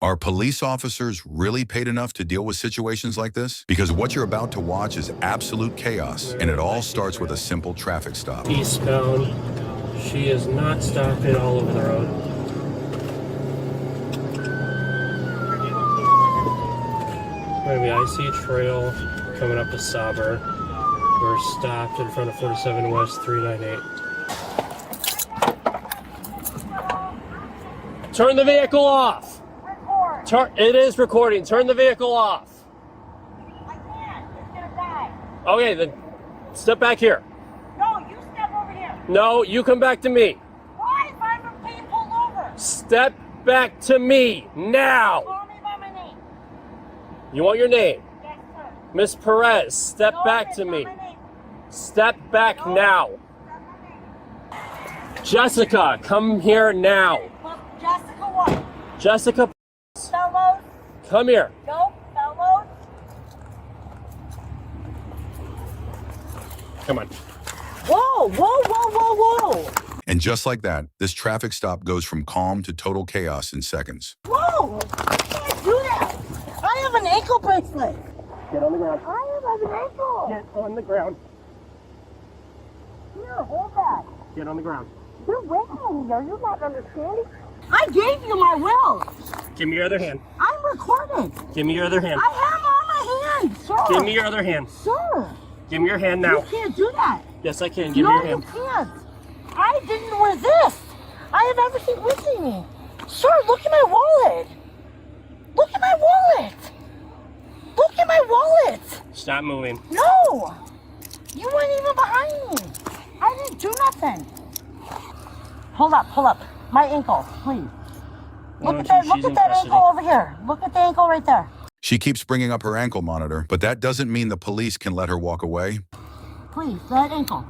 Are police officers really paid enough to deal with situations like this? Because what you're about to watch is absolute chaos, and it all starts with a simple traffic stop. Eastbound. She is not stopping all over the road. Maybe I see a trail coming up to Sauber. We're stopped in front of 47 West 398. Turn the vehicle off. It is recording. Turn the vehicle off. I can't. It's gonna die. Okay, then step back here. No, you step over here. No, you come back to me. Why? If I'm being pulled over. Step back to me now. Call me by my name. You want your name? Yes, sir. Miss Perez, step No, back it's to not me. my name. Step back No. now. That's my name. Jessica, come here now. Look, Jessica what? Jessica, Fellows? come here. No, fellows? Come on. Whoa, whoa, whoa, whoa, whoa. And just like that, this traffic stop goes from calm to total chaos in seconds. Whoa! I can't do that. I have an ankle bracelet. Get on the ground. I have an ankle. Get on the ground. Here, hold that. Get on the ground. You're raping me. Are you not understanding? I gave you my will. Give me your other hand. I'm recorded. Give me your other hand. I have on my hand, sir. Give me your other hand. Sir. Give me your hand now. You can't do that. Yes, I can. Give me No, your you hand. can't. I didn't resist. I have everything with me. Sir, look at my wallet. Look at my wallet. Look at my wallet. Stop moving. No. You weren't even behind me. I didn't do nothing. Hold up, pull up. My ankle, please. Look at that ankle over here. Look at the ankle right there. She keeps bringing up her ankle monitor, but that doesn't mean the police can let her walk away. Please, that ankle.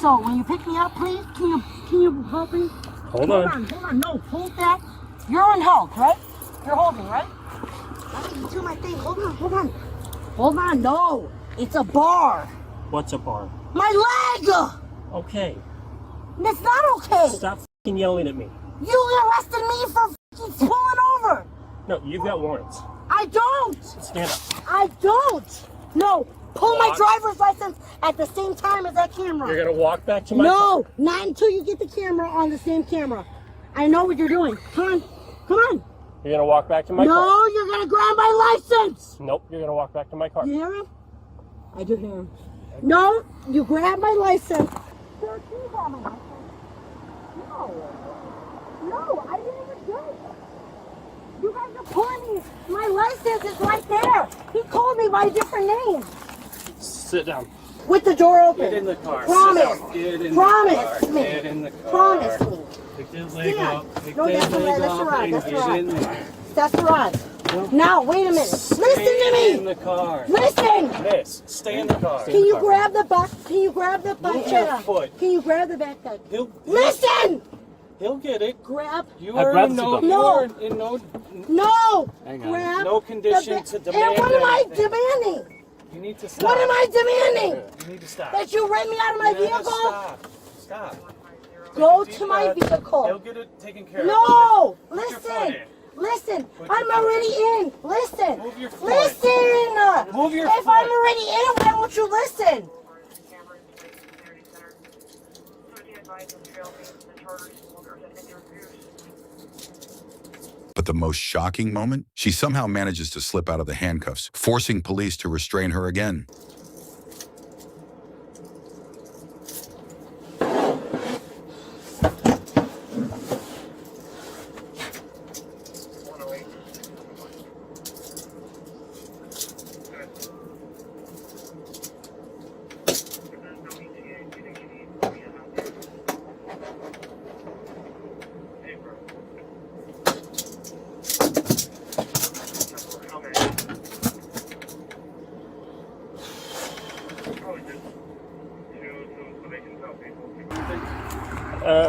So when you pick me up, please, can you help me? Hold on. Hold on. No, hold that. You're on hold, right? You're holding, right? I need to do my thing. Hold on. Hold on, no. It's a bar. What's a bar? My leg! Okay. It's not okay. Stop f***ing yelling at me. You arrested me for f***ing pulling over. No, you've got warrants. I don't. Stand up. I don't. No, pull my Walk. driver's license at the same time as that camera. You're gonna walk back to my car. No, not until you get the camera on the same camera. I know what you're doing. Come on. You're gonna walk back to my car. No, you're gonna grab my license. Nope, you're gonna walk back to my car. You hear him? I do hear him. No, you grab my license. Sir, can you grab my license? No, I didn't even do it. You guys are pulling me. My license is right there. He called me by a different name. Sit down. With the door open. Get in the car. Promise. Get in Promise the car. me. Get in the car. Promise me. Pick that leg Stand. up. Pick No, that that's the leg right. That's the up right. and That's the get in right. there. That's the right. Now, wait a minute. Listen to Stay in me. the car. Listen. Miss, stay in the car. Can you grab the back? Can you grab the back? Move your foot. Can you grab the backpack? Listen! Listen. He'll get it. Grab. You I'd are rather in sit no, down. you No. are in no, No. Hang on. Grab. No condition the to And demand what am I anything. demanding? you need to stop. What am I demanding? You need to stop. That you rent me out of my You gotta vehicle? Stop. Go Deep to my breath. vehicle. He'll get it taken care of. No! Put your foot Listen! in. Listen! Put your I'm foot already in! Listen! Move your foot. Listen! Move your If foot. I'm already in, why won't you listen? But the most shocking moment? She somehow manages to slip out of the handcuffs, forcing police to restrain her again.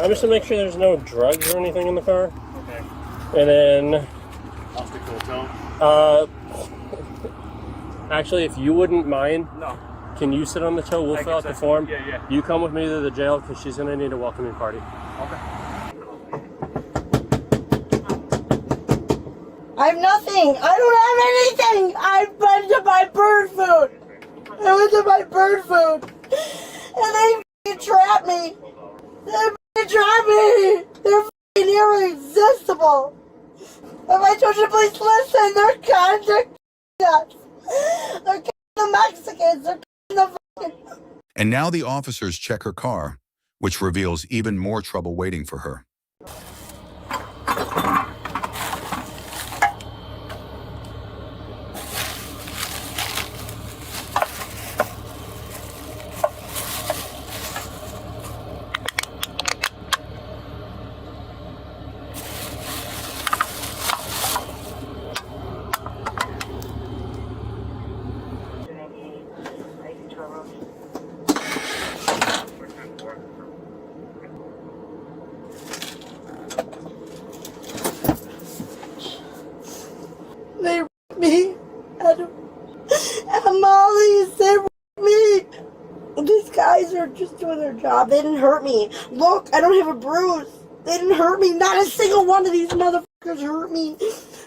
I'm just gonna make sure there's no drugs or anything in the car. Okay. And then, Off the cool toe. actually, if you wouldn't mind, No. can you sit on the tow? We'll I fill can out the sit. form. Yeah. You come with me to the jail because she's gonna need a welcoming party. Okay. I have nothing. I don't have anything. I went to buy bird food. I went to buy bird food. And they f***ing trapped me. They f***ing trapped me. They're f***ing irresistible. If I told you, please listen, they're contact us. They're the Mexicans. They're the f***ing... And now the officers check her car, which reveals even more trouble waiting for her. They ripped me at Molly's. They ripped me. These guys are just doing their job. They didn't hurt me. Look, I don't have a bruise. They didn't hurt me. Not a single one of these motherfuckers hurt me.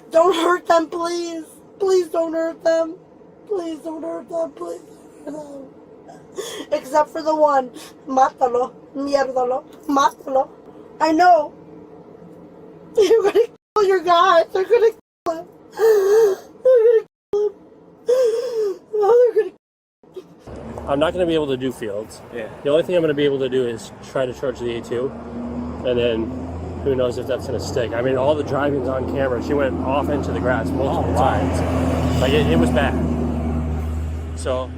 Don't hurt them, please. Please don't hurt them. Please don't hurt them. Please don't hurt them. Except for the one. Mátalo. Mierdalo. Mátalo. I know. You're gonna kill your guys. They're gonna kill him. They're gonna kill him. Oh, they're gonna. I'm not going to be able to do fields. Yeah. The only thing I'm going to be able to do is try to charge the A2, and then who knows if that's going to stick. I mean, all the driving's on camera. She went off into the grass multiple times. Like, it was bad. So,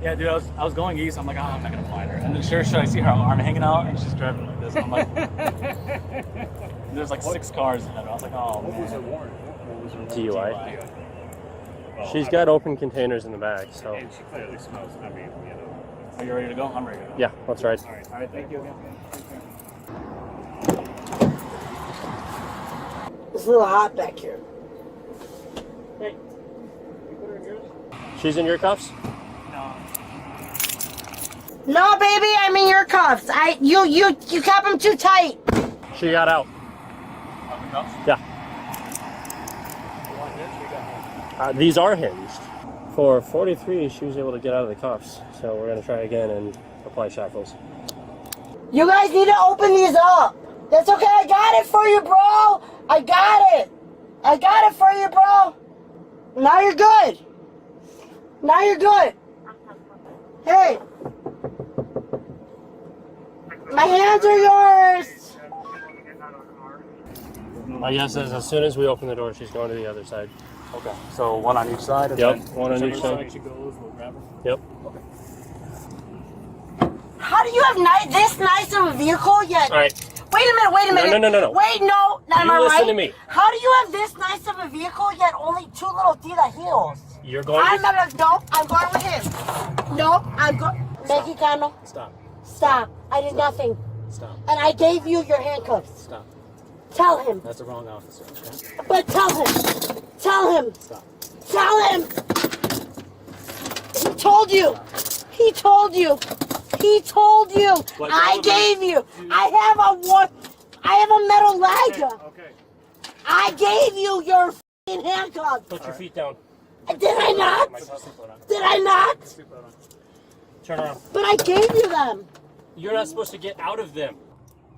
Yeah, dude, I was going east. I'm like, oh, I'm not gonna find her. And then sure, I see her arm hanging out, and she's driving like this. I'm like, and there's like 6 cars ahead. I was like, oh man. What was her warrant? DUI. She's got open containers in the back, so. And she clearly smells. I mean, you know. Are you ready to go? I'm ready to go. Yeah, that's right. All right, thank you again. It's a little hot back here. Hey, you put her in yours? She's in your cuffs? No. No, baby, I'm in your cuffs. You kept them too tight. She got out. Up and cuffs? Yeah. These are hinged. For 43, she was able to get out of the cuffs. So we're going to try again and apply shackles. You guys need to open these up. That's okay. I got it for you, bro. I got it. I got it for you, bro. Now you're good. Now you're good. Hey. My hands are yours. I guess as soon as we open the door, she's going to the other side. Okay. So one on each side? And Yep, then one on each side. she goes, we'll grab her? Yep. Okay. How do you have this nice of a vehicle yet? All right. Wait a minute. No. Wait, no. Am You I listen right? to me. How do you have this nice of a vehicle yet only 2 little tita heels? You're going I'm to... going with him. No, I'm going. Mexicano, Stop. stop. I did nothing. Stop. And I gave you your handcuffs. Stop. Tell him. That's the wrong officer, okay? But tell him. Tell him. Stop. Tell him. He told you. He told you. He told you. What, I gave you. I have a metal leg. Okay. I gave you your f***ing handcuffs. Put your feet down. Did I not? Did I not? Turn around. But I gave you them. You're not supposed to get out of them.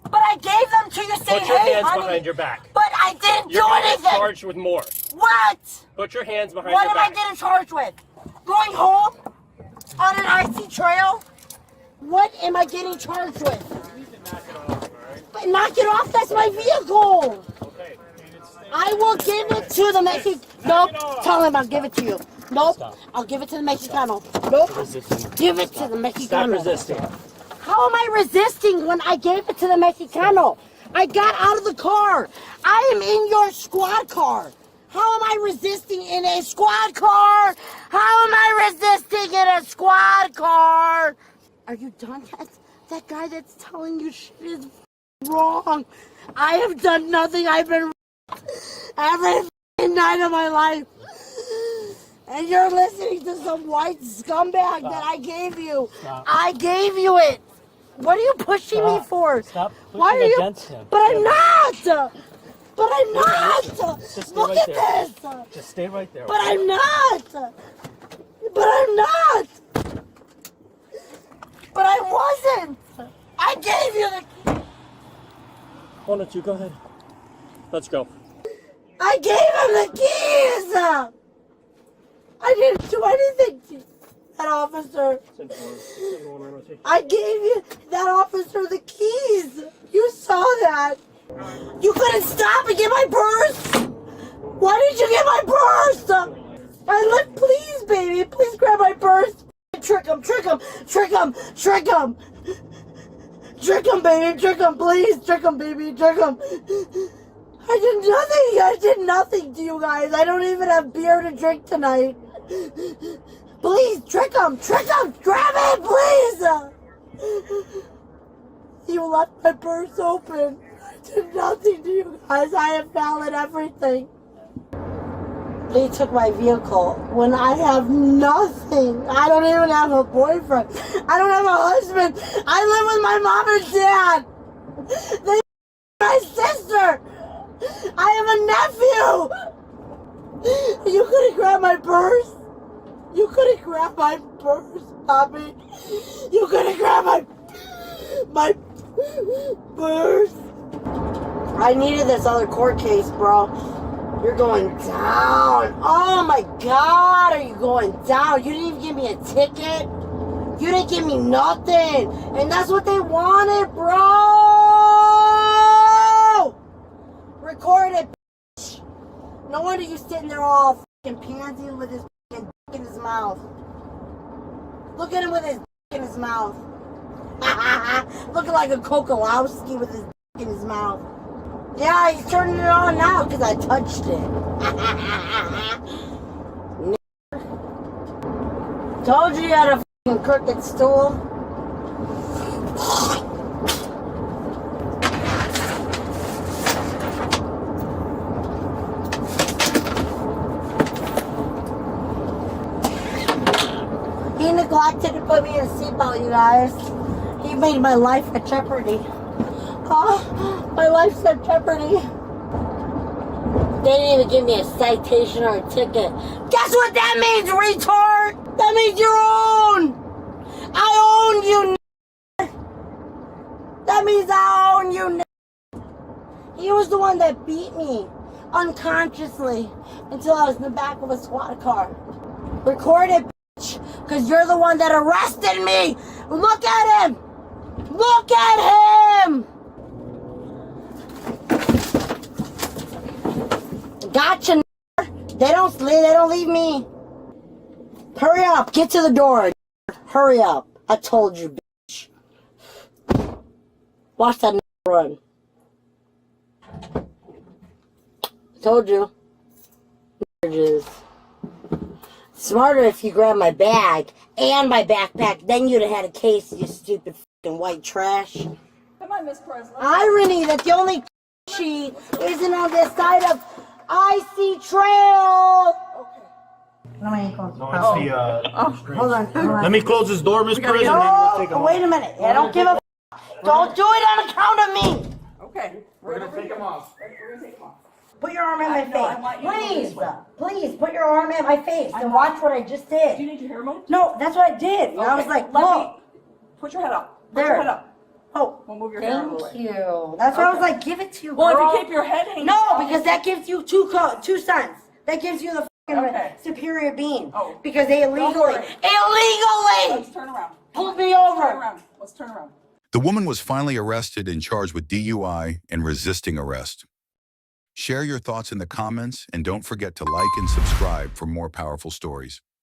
But I gave them to you saying, Put your hey, hands honey. behind your back. But I didn't You're do going to get anything. charged with more. What? Put your hands behind What your am I back. getting charged with? Going home on an icy trail? What am I getting charged with? You need to knock it off, alright? But knock it off, that's my vehicle. Okay. I will give it to the Mexican. Nope, tell him I'll give it to you. Nope, I'll give it to the Mexicano. Nope, give it to the Stop Mexicano. resisting. How am I resisting when I gave it to the Mexicano? I got out of the car. I am in your squad car. How am I resisting in a squad car? How am I resisting in a squad car? Are you done yet? That guy that's telling you shit is wrong. I have done nothing. I've been every night of my life. And you're listening to some white scumbag that I gave you. I gave you it. What are you pushing me for? Stop Why are you? against him. But I'm not. But I'm not. Just stay Look right at there. this. Just stay right there. But I'm not. But I'm not. But I wasn't. I gave you the. Why don't you go ahead? Let's go. I gave him the keys. I didn't do anything to that officer. I gave you that officer the keys. You saw that. You couldn't stop and get my purse. Why did you get my purse? Please, baby, please grab my purse. Trick him, trick him, trick him, trick him. Trick him, baby, trick him, please. Trick him, baby, trick him. I did nothing to you guys. I don't even have beer to drink tonight. Please, trick him, grab it, please. You left my purse open. I did nothing to you guys. I have valid everything. They took my vehicle when I have nothing. I don't even have a boyfriend. I don't have a husband. I live with my mom and dad. They my sister. I have a nephew. You couldn't grab my purse. You couldn't grab my purse, Bobby. You couldn't grab my purse. I needed this other court case, bro. You're going down. Oh my God, are you going down? You didn't even give me a ticket. You didn't give me nothing. And that's what they wanted, bro. Record it, bitch. No wonder you sitting there all fucking panting with his fucking dick in his mouth. Look at him with his dick in his mouth. Looking like a Kokolowski with his dick in his mouth. Yeah, he's turning it on now because I touched it. Told you had a fucking crooked stool. He neglected to put me in a seatbelt, you guys. He made my life a jeopardy. Oh, my life's at jeopardy. They didn't even give me a citation or a ticket. Guess what that means, retard? That means you're own. I own you. That means I own you. He was the one that beat me unconsciously until I was in the back of a squad car. Record it, bitch, because you're the one that arrested me. Look at him. Look at him. Gotcha. They don't leave me. Hurry up. Get to the door. Hurry up. I told you, bitch. Watch that run. Told you. Smarter if you grabbed my bag and my backpack. Then you'd have had a case, you stupid fucking white trash. Come on, Miss Presley. Irony that the only she isn't on this side of icy trail. Okay. No, my ankles. Hold on. Let me close this door, Miss President. No, wait a minute. I don't give a Don't do it on account of me. Okay. We're gonna take them off. We're gonna take them off. Put your arm in my No, I want face. you to go Please. this way. Please, put your arm in my face and watch what I just Do you did. need your hair moved? No, that's what I did. And I was like, look. Put your head up. Put There. your head up. Oh, We'll move your hair out of the thank way. you. That's why I was Okay. like, give it to you, Well, girl. if you keep your head hanging No, down- because that gives you two cents. That gives you the fucking Okay. superior bean. Oh. Because they illegally worry. Let's turn around. pulled me Turn over. around. Let's turn around. The woman was finally arrested and charged with DUI and resisting arrest. Share your thoughts in the comments and don't forget to like and subscribe for more powerful stories.